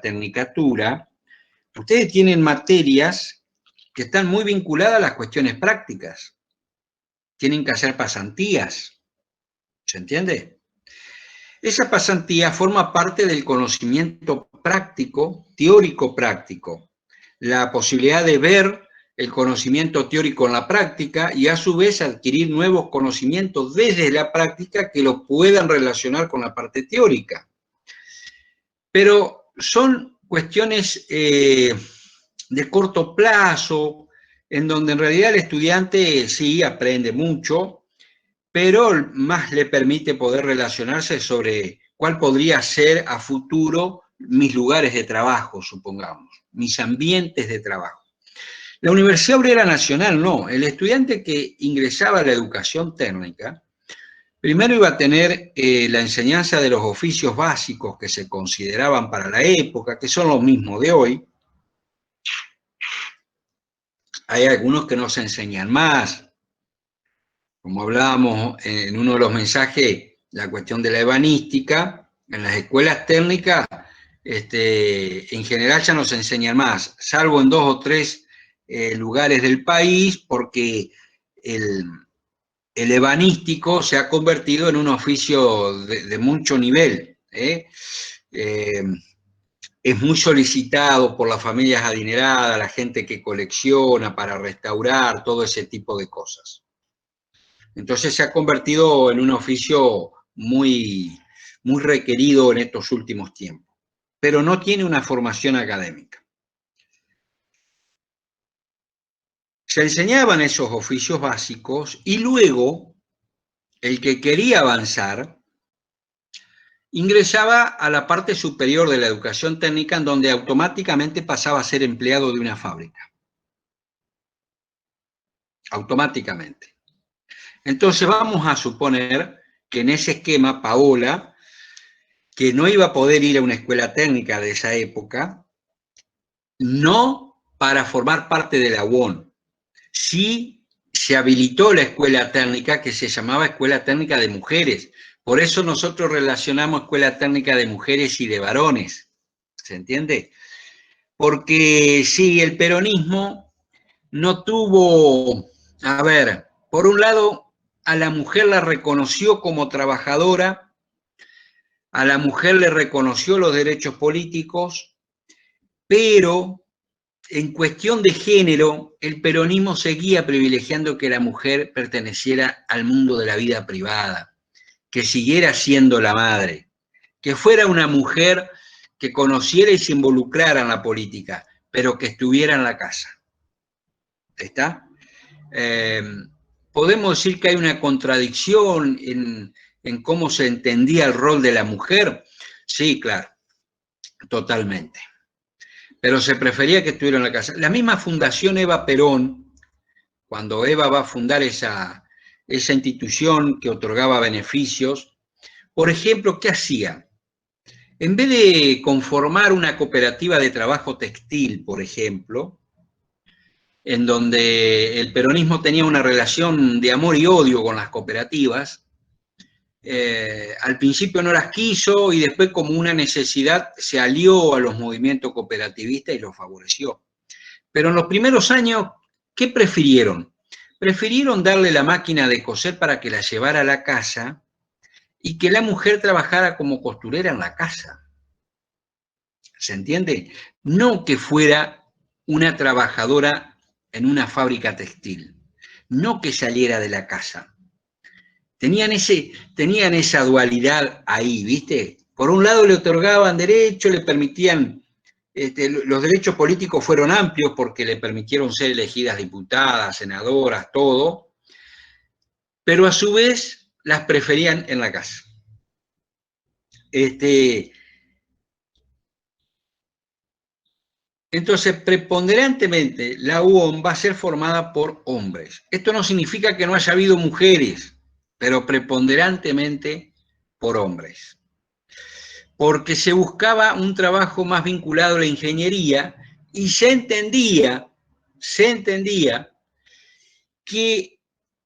tecnicatura, ustedes tienen materias que están muy vinculadas a las cuestiones prácticas. Tienen que hacer pasantías, ¿se entiende? Esa pasantía forma parte del conocimiento práctico, teórico-práctico, la posibilidad de ver el conocimiento teórico en la práctica y a su vez adquirir nuevos conocimientos desde la práctica que los puedan relacionar con la parte teórica. Pero son cuestiones de corto plazo, en donde en realidad el estudiante sí aprende mucho, pero más le permite poder relacionarse sobre cuál podría ser a futuro mis lugares de trabajo, supongamos, mis ambientes de trabajo. La Universidad Obrera Nacional no, el estudiante que ingresaba a la educación técnica, primero iba a tener la enseñanza de los oficios básicos que se consideraban para la época, que son los mismos de hoy. Hay algunos que no se enseñan más, como hablábamos en uno de los mensajes, la cuestión de la ebanística, en las escuelas técnicas, en general ya no se enseñan más, salvo en 2 o 3 lugares del país, porque el ebanístico se ha convertido en un oficio de mucho nivel. Es muy solicitado por las familias adineradas, la gente que colecciona para restaurar, todo ese tipo de cosas. Entonces se ha convertido en un oficio muy, muy requerido en estos últimos tiempos, pero no tiene una formación académica. Se enseñaban esos oficios básicos y luego el que quería avanzar ingresaba a la parte superior de la educación técnica, en donde automáticamente pasaba a ser empleado de una fábrica. Automáticamente. Entonces vamos a suponer que en ese esquema Paola, que no iba a poder ir a una escuela técnica de esa época, no para formar parte de la UON, sí se habilitó la escuela técnica que se llamaba Escuela Técnica de Mujeres. Por eso nosotros relacionamos Escuela Técnica de Mujeres y de varones. ¿Se entiende? Porque sí, el peronismo no tuvo, a ver, por un lado, a la mujer la reconoció como trabajadora, a la mujer le reconoció los derechos políticos, pero en cuestión de género, el peronismo seguía privilegiando que la mujer perteneciera al mundo de la vida privada, que siguiera siendo la madre, que fuera una mujer que conociera y se involucrara en la política, pero que estuviera en la casa. ¿Está? Podemos decir que hay una contradicción en cómo se entendía el rol de la mujer. Sí, claro, totalmente. Pero se prefería que estuviera en la casa. La misma Fundación Eva Perón, cuando Eva va a fundar esa institución que otorgaba beneficios, por ejemplo, ¿qué hacía? En vez de conformar una cooperativa de trabajo textil, por ejemplo, en donde el peronismo tenía una relación de amor y odio con las cooperativas, al principio no las quiso y después como una necesidad se alió a los movimientos cooperativistas y los favoreció. Pero en los primeros años, ¿qué prefirieron? Prefirieron darle la máquina de coser para que la llevara a la casa y que la mujer trabajara como costurera en la casa. ¿Se entiende? No que fuera una trabajadora en una fábrica textil, no que saliera de la casa. Tenían esa dualidad ahí, ¿viste? Por un lado le otorgaban derechos, le permitían, los derechos políticos fueron amplios porque le permitieron ser elegidas diputadas, senadoras, todo, pero a su vez las preferían en la casa. Entonces, preponderantemente, la UON va a ser formada por hombres. Esto no significa que no haya habido mujeres, pero preponderantemente por hombres. Porque se buscaba un trabajo más vinculado a la ingeniería y se entendía que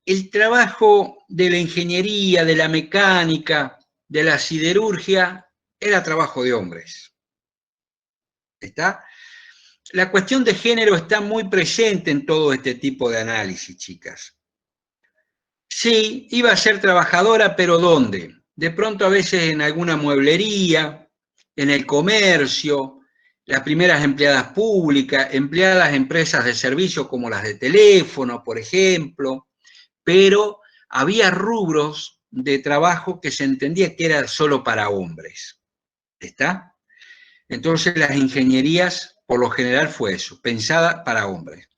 el trabajo de la ingeniería, de la mecánica, de la siderurgia, era trabajo de hombres. ¿Está? La cuestión de género está muy presente en todo este tipo de análisis, chicas. Sí, iba a ser trabajadora, pero ¿dónde? De pronto a veces en alguna mueblería, en el comercio, las primeras empleadas públicas, empleadas en empresas de servicio como las de teléfono, por ejemplo, pero había rubros de trabajo que se entendía que era solo para hombres. ¿Está? Entonces las ingenierías, por lo general, fue eso, pensada para hombres.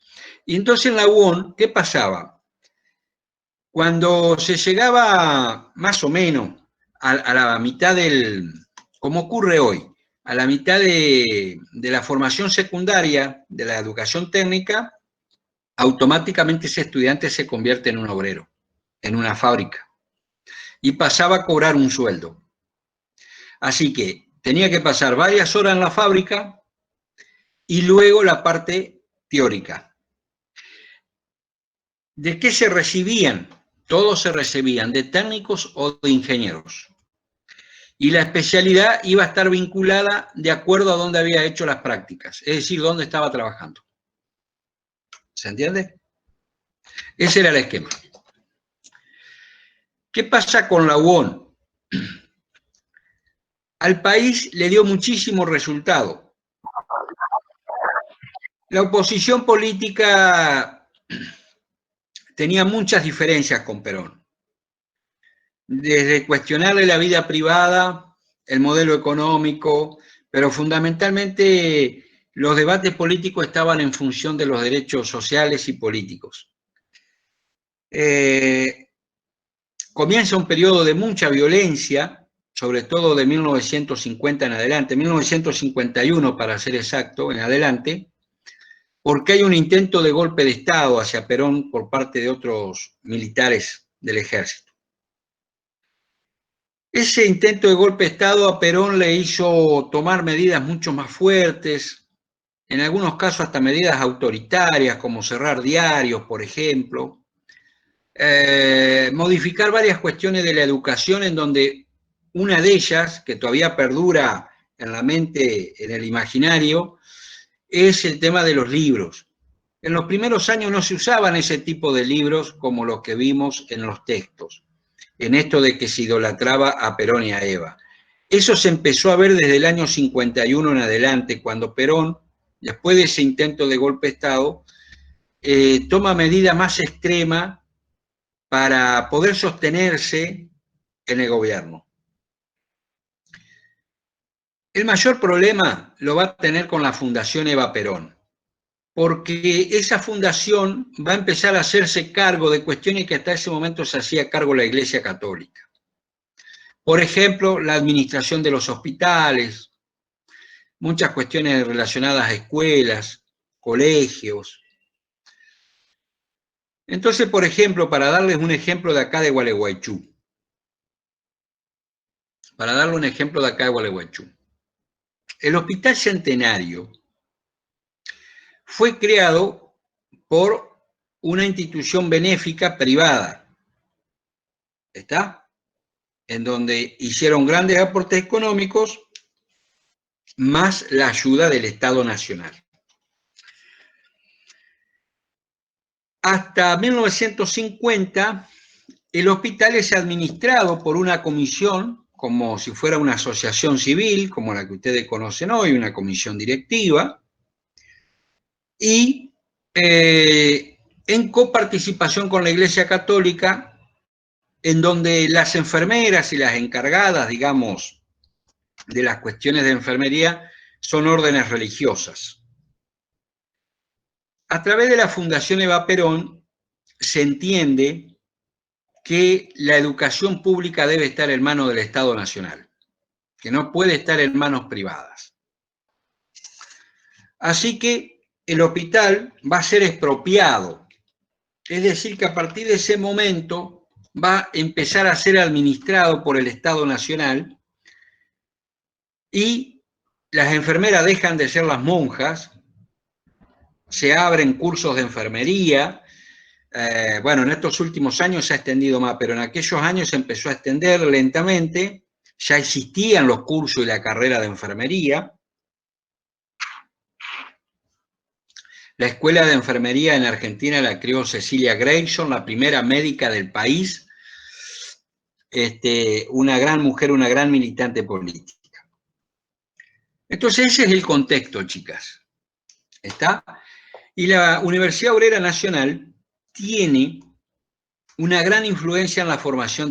Y entonces en la UON, ¿qué pasaba? Cuando se llegaba más o menos a la mitad del, como ocurre hoy, a la mitad de la formación secundaria, de la educación técnica, automáticamente ese estudiante se convierte en un obrero, en una fábrica, y pasaba a cobrar un sueldo. Así que tenía que pasar varias horas en la fábrica y luego la parte teórica. ¿De qué se recibían? Todos se recibían de técnicos o de ingenieros. Y la especialidad iba a estar vinculada de acuerdo a dónde había hecho las prácticas, es decir, dónde estaba trabajando. ¿Se entiende? Ese era el esquema. ¿Qué pasa con la UON? Al país le dio muchísimo resultado. La oposición política tenía muchas diferencias con Perón. Desde cuestionarle la vida privada, el modelo económico, pero fundamentalmente los debates políticos estaban en función de los derechos sociales y políticos. Comienza un periodo de mucha violencia, sobre todo de 1950 en adelante, 1951 para ser exacto, en adelante, porque hay un intento de golpe de Estado hacia Perón por parte de otros militares del ejército. Ese intento de golpe de Estado a Perón le hizo tomar medidas mucho más fuertes, en algunos casos hasta medidas autoritarias, como cerrar diarios, por ejemplo, modificar varias cuestiones de la educación en donde una de ellas, que todavía perdura en la mente, en el imaginario, es el tema de los libros. En los primeros años no se usaban ese tipo de libros como los que vimos en los textos, en esto de que se idolatraba a Perón y a Eva. Eso se empezó a ver desde el año 51 en adelante, cuando Perón, después de ese intento de golpe de Estado, toma medidas más extremas para poder sostenerse en el gobierno. El mayor problema lo va a tener con la Fundación Eva Perón, porque esa fundación va a empezar a hacerse cargo de cuestiones que hasta ese momento se hacía cargo la Iglesia Católica. Por ejemplo, la administración de los hospitales, muchas cuestiones relacionadas a escuelas, colegios. Entonces, por ejemplo, para darles un ejemplo de acá de Gualeguaychú, el Hospital Centenario fue creado por una institución benéfica privada, ¿está? En donde hicieron grandes aportes económicos más la ayuda del Estado Nacional. Hasta 1950, el hospital es administrado por una comisión, como si fuera una asociación civil, como la que ustedes conocen hoy, una comisión directiva, y en coparticipación con la Iglesia Católica, en donde las enfermeras y las encargadas, digamos, de las cuestiones de enfermería son órdenes religiosas. A través de la Fundación Eva Perón se entiende que la educación pública debe estar en manos del Estado Nacional, que no puede estar en manos privadas. Así que el hospital va a ser expropiado, es decir, que a partir de ese momento va a empezar a ser administrado por el Estado Nacional y las enfermeras dejan de ser las monjas, se abren cursos de enfermería. Bueno, en estos últimos años se ha extendido más, pero en aquellos años se empezó a extender lentamente, ya existían los cursos y la carrera de enfermería. La escuela de enfermería en Argentina la creó Cecilia Grayson, la primera médica del país, una gran mujer, una gran militante política. Entonces ese es el contexto, chicas. ¿Está? Y la Universidad Obrera Nacional tiene una gran influencia en la formación de